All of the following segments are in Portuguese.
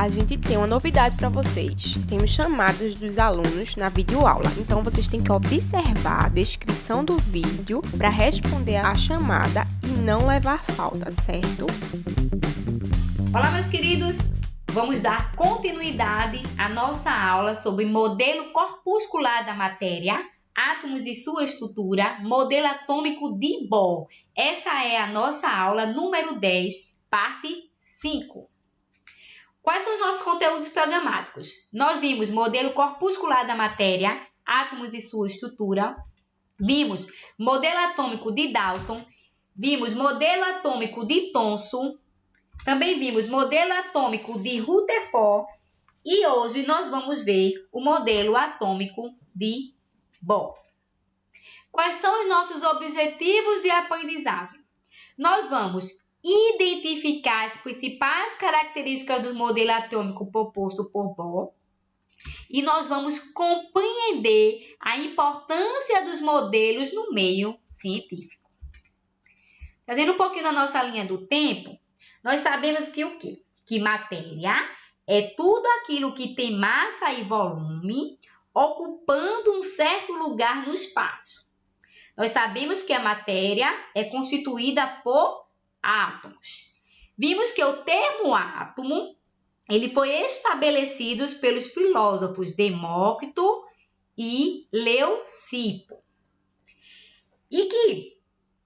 A gente tem uma novidade para vocês. Temos chamadas dos alunos na videoaula. Então, vocês têm que observar a descrição do vídeo para responder a chamada e não levar falta, certo? Olá, meus queridos! Vamos dar continuidade à nossa aula sobre modelo corpuscular da matéria, átomos e sua estrutura, modelo atômico de Bohr. Essa é a nossa aula número 10, parte 5. Quais são os nossos conteúdos programáticos? Nós vimos modelo corpuscular da matéria, átomos e sua estrutura. Vimos modelo atômico de Dalton. Vimos modelo atômico de Thomson. Também vimos modelo atômico de Rutherford. E hoje nós vamos ver o modelo atômico de Bohr. Quais são os nossos objetivos de aprendizagem? Nós vamos identificar as principais características do modelo atômico proposto por Bohr e nós vamos compreender a importância dos modelos no meio científico. Trazendo um pouquinho da nossa linha do tempo, nós sabemos que o quê? Que matéria é tudo aquilo que tem massa e volume ocupando um certo lugar no espaço. Nós sabemos que a matéria é constituída por átomos. Vimos que o termo átomo ele foi estabelecido pelos filósofos Demócrito e Leucipo. E que,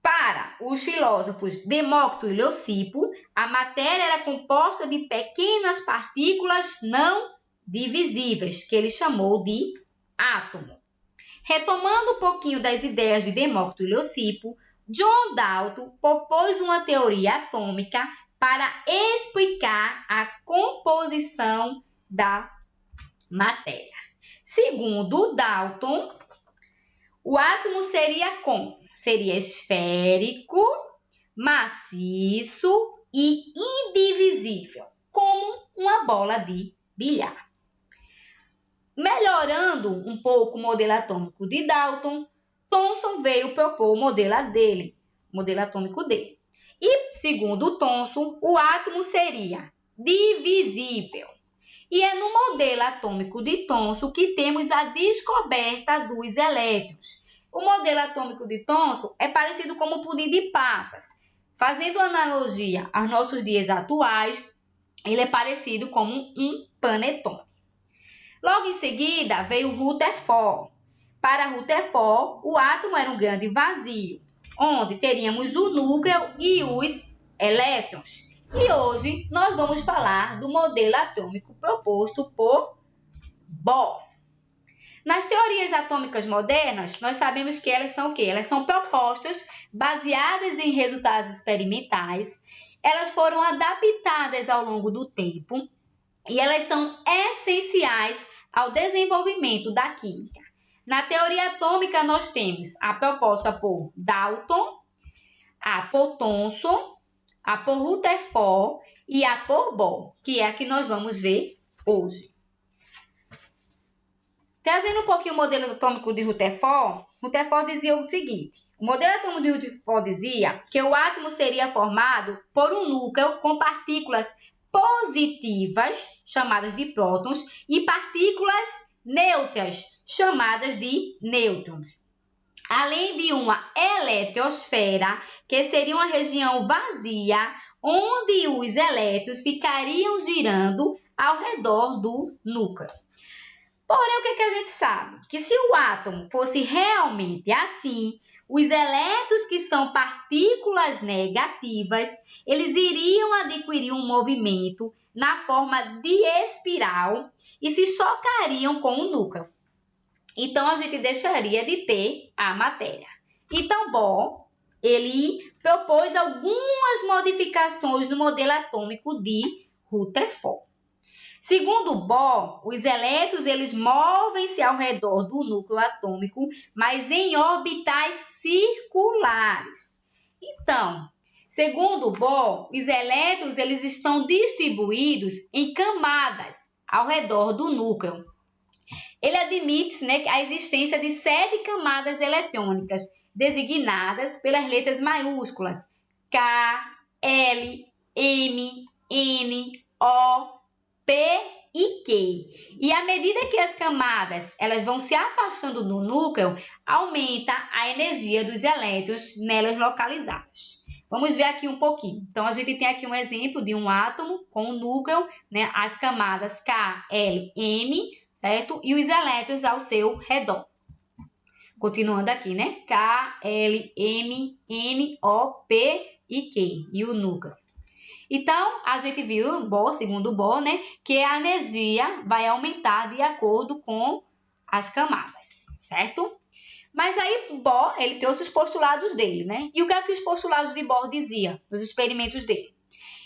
para os filósofos Demócrito e Leucipo, a matéria era composta de pequenas partículas não divisíveis, que ele chamou de átomo. Retomando um pouquinho das ideias de Demócrito e Leucipo, John Dalton propôs uma teoria atômica para explicar a composição da matéria. Segundo Dalton, o átomo seria como? Seria esférico, maciço e indivisível, como uma bola de bilhar. Melhorando um pouco o modelo atômico de Dalton, Thomson veio propor o modelo atômico dele. E, segundo Thomson, o átomo seria divisível. E é no modelo atômico de Thomson que temos a descoberta dos elétrons. O modelo atômico de Thomson é parecido com o pudim de passas. Fazendo analogia aos nossos dias atuais, ele é parecido com um panetone. Logo em seguida veio Rutherford. Para Rutherford, o átomo era um grande vazio, onde teríamos o núcleo e os elétrons. E hoje nós vamos falar do modelo atômico proposto por Bohr. Nas teorias atômicas modernas, nós sabemos que elas são o quê? Elas são propostas baseadas em resultados experimentais. Elas foram adaptadas ao longo do tempo e elas são essenciais ao desenvolvimento da química. Na teoria atômica, nós temos a proposta por Dalton, a por Thomson, a por Rutherford e a por Bohr, que é a que nós vamos ver hoje. Trazendo um pouquinho o modelo atômico de Rutherford, Rutherford dizia o seguinte: o modelo atômico de Rutherford dizia que o átomo seria formado por um núcleo com partículas positivas, chamadas de prótons, e partículas neutras, chamadas de nêutrons. Além de uma eletrosfera, que seria uma região vazia, onde os elétrons ficariam girando ao redor do núcleo. Porém, o que a gente sabe? Que se o átomo fosse realmente assim, os elétrons, que são partículas negativas, eles iriam adquirir um movimento na forma de espiral e se chocariam com o núcleo. Então, a gente deixaria de ter a matéria. Então, Bohr, ele propôs algumas modificações no modelo atômico de Rutherford. Segundo Bohr, os elétrons eles movem-se ao redor do núcleo atômico, mas em órbitas circulares. Então, segundo Bohr, os elétrons eles estão distribuídos em camadas ao redor do núcleo. Ele admite, né, a existência de 7 camadas eletrônicas, designadas pelas letras maiúsculas K, L, M, N, O, P e Q. E à medida que as camadas elas vão se afastando do núcleo, aumenta a energia dos elétrons nelas localizadas. Vamos ver aqui um pouquinho. Então, a gente tem aqui um exemplo de um átomo com o núcleo, né, as camadas K, L, M, certo? E os elétrons ao seu redor. Continuando aqui, né? K, L, M, N, O, P e Q. E o núcleo. Então, a gente viu, segundo Bohr, né, que a energia vai aumentar de acordo com as camadas, certo? Mas aí, Bohr, ele trouxe os postulados dele, né? E o que é que os postulados de Bohr diziam nos experimentos dele?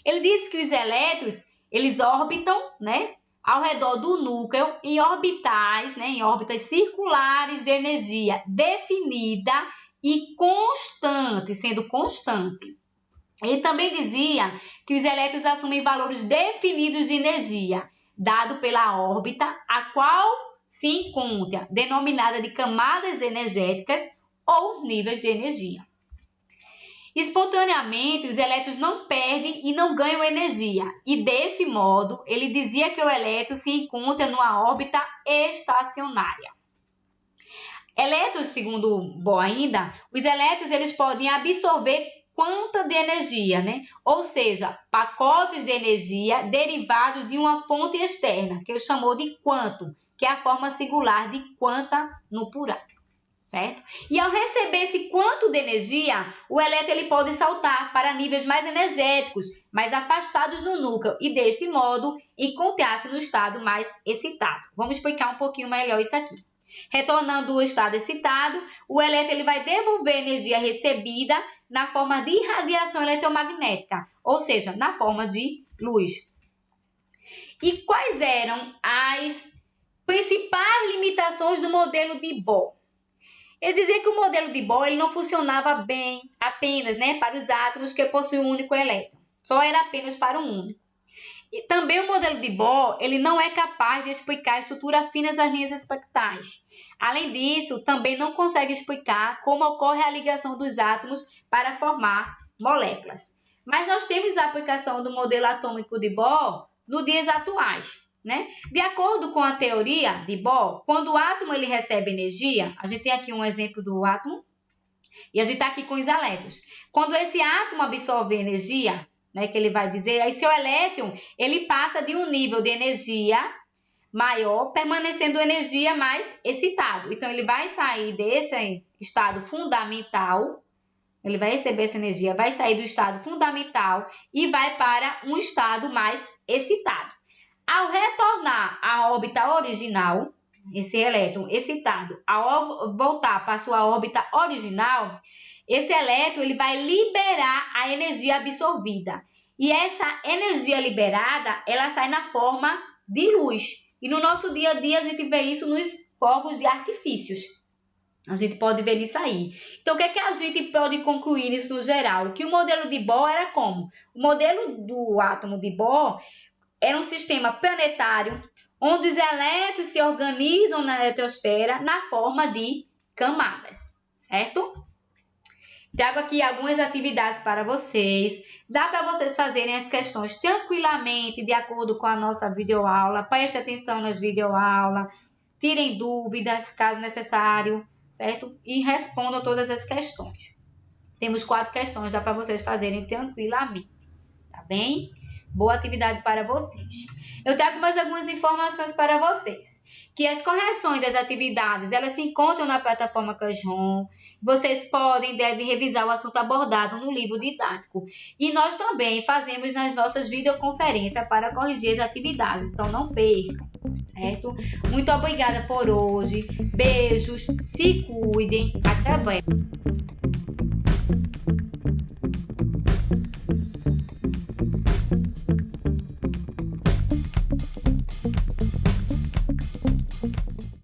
Ele disse que os elétrons, eles orbitam, né, ao redor do núcleo em orbitais, né, em órbitas circulares de energia definida e constante, sendo constante. Ele também dizia que os elétrons assumem valores definidos de energia, dado pela órbita a qual se encontra, denominada de camadas energéticas ou níveis de energia. Espontaneamente, os elétrons não perdem e não ganham energia, e deste modo, ele dizia que o elétron se encontra numa órbita estacionária. Elétrons, segundo Bohr ainda, os elétrons eles podem absorver quanta de energia, né? Ou seja, pacotes de energia derivados de uma fonte externa, que ele chamou de quanto, que é a forma singular de quanta no plural, certo? E ao receber esse quanto de energia, o elétron ele pode saltar para níveis mais energéticos, mais afastados no núcleo e deste modo encontrar-se no estado mais excitado. Vamos explicar um pouquinho melhor isso aqui. Retornando ao estado excitado, o elétron ele vai devolver a energia recebida na forma de radiação eletromagnética, ou seja, na forma de luz. E quais eram as principais limitações do modelo de Bohr? Ele dizia que o modelo de Bohr ele não funcionava bem apenas, né, para os átomos que possuem um único elétron. Só era apenas para um único. E também o modelo de Bohr ele não é capaz de explicar a estrutura fina das linhas espectrais. Além disso, também não consegue explicar como ocorre a ligação dos átomos para formar moléculas. Mas nós temos a aplicação do modelo atômico de Bohr nos dias atuais, né? De acordo com a teoria de Bohr, quando o átomo ele recebe energia, a gente tem aqui um exemplo do átomo, e a gente está aqui com os elétrons. Quando esse átomo absorve energia, né, que ele vai dizer, aí seu elétron ele passa de um nível de energia maior, permanecendo energia mais excitado. Então, ele vai sair desse estado fundamental, ele vai receber essa energia, vai sair do estado fundamental e vai para um estado mais excitado. Ao retornar à órbita original, esse elétron excitado, ao voltar para a sua órbita original, esse elétron ele vai liberar a energia absorvida. E essa energia liberada, ela sai na forma de luz. E no nosso dia a dia, a gente vê isso nos fogos de artifícios. A gente pode ver isso aí. Então, o que é que a gente pode concluir nisso no geral? Que o modelo de Bohr era como? O modelo do átomo de Bohr era um sistema planetário, onde os elétrons se organizam na eletrosfera na forma de camadas, certo? Trago aqui algumas atividades para vocês. Dá para vocês fazerem as questões tranquilamente, de acordo com a nossa videoaula. Preste atenção nas videoaulas. Tirem dúvidas, caso necessário, certo? E respondam todas as questões. Temos 4 questões, dá para vocês fazerem tranquilamente. Tá bem? Boa atividade para vocês. Eu trago mais algumas informações para vocês. Que as correções das atividades, elas se encontram na plataforma Classroom. Vocês podem e devem revisar o assunto abordado no livro didático. E nós também fazemos nas nossas videoconferências para corrigir as atividades. Então, não percam, certo? Muito obrigada por hoje. Beijos, se cuidem. Até breve.